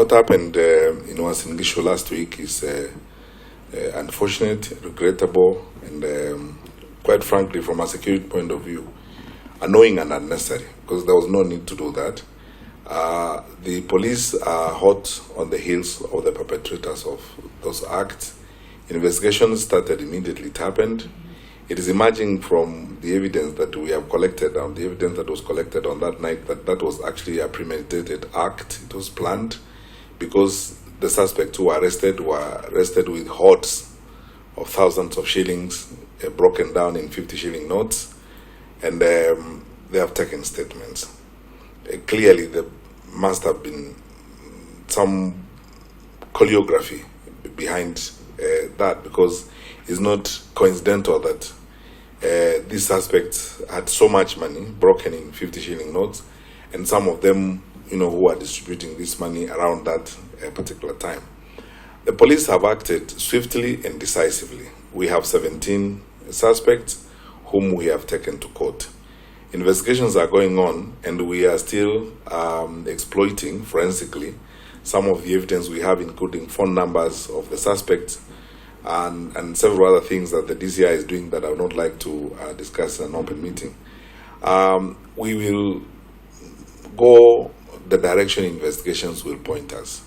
What happened in Matiang'i last week is unfortunate, regrettable, and quite frankly, from a security point of view, annoying and unnecessary, because there was no need to do that. The police are hot on the heels of the perpetrators of those acts. Investigations started immediately. It happened. It is emerging from the evidence that we have collected, and the evidence that was collected on that night, that was actually a premeditated act. It was planned because the suspects who were arrested with hoards of thousands of shillings broken down in 50 shilling notes, and they have taken statements. Clearly, there must have been some choreography behind that, because it's not coincidental that these suspects had so much money broken in 50 shilling notes, and some of them, who are distributing this money around that particular time. The police have acted swiftly and decisively. We have 17 suspects whom we have taken to court. Investigations are going on, and we are still exploiting forensically some of the evidence we have, including phone numbers of the suspects and several other things that the DCI is doing that I would not like to discuss in an open meeting. We will go the direction investigations will point us.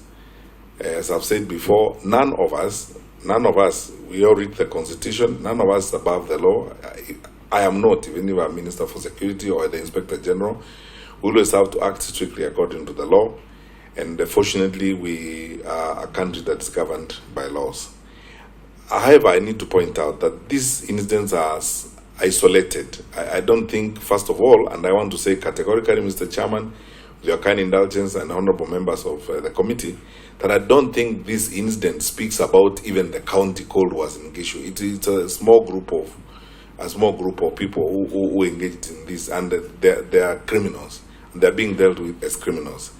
As I've said before, none of us, we all read the Constitution, none of us above the law. I am not, even if I'm Minister for Security or the Inspector General. We always have to act strictly according to the law, and fortunately we are a country that's governed by laws. However, I need to point out that these incidents are isolated. I don't think, first of all, and I want to say categorically, Mr. Chairman, with your kind indulgence and honorable members of the committee, that I don't think this incident speaks about even the county called Matiang'i. It's a small group of people who engaged in this, and they are criminals. They are being dealt with as criminals.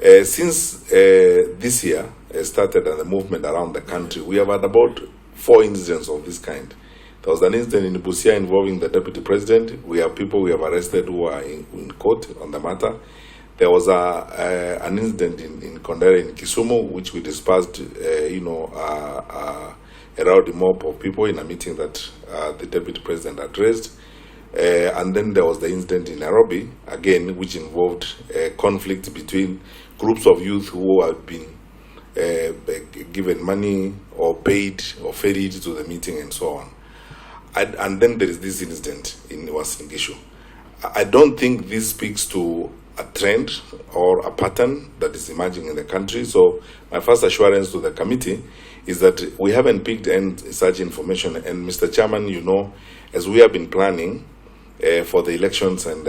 Since this year started and the movement around the country, we have had about 4 incidents of this kind. There was an incident in Busia involving the deputy president. We have people we have arrested who are in court on the matter. There was an incident in Kondere in Kisumu, which we dispersed, a rowdy mob of people in a meeting that the deputy president addressed. And then there was the incident in Nairobi, again, which involved conflict between groups of youth who have been given money or paid or ferried to the meeting and so on. And then there is this incident in Matiang'i. I don't think this speaks to a trend or a pattern that is emerging in the country. So my first assurance to the committee is that we haven't picked such information. And Mr. Chairman, as we have been planning for the elections and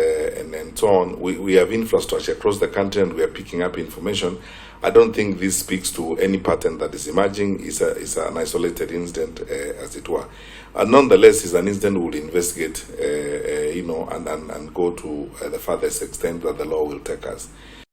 so on, we have infrastructure across the country, and we are picking up information. I don't think this speaks to any pattern that is emerging. It's an isolated incident, as it were. Nonetheless, it's an incident we'll investigate, and go to the farthest extent that the law will take us.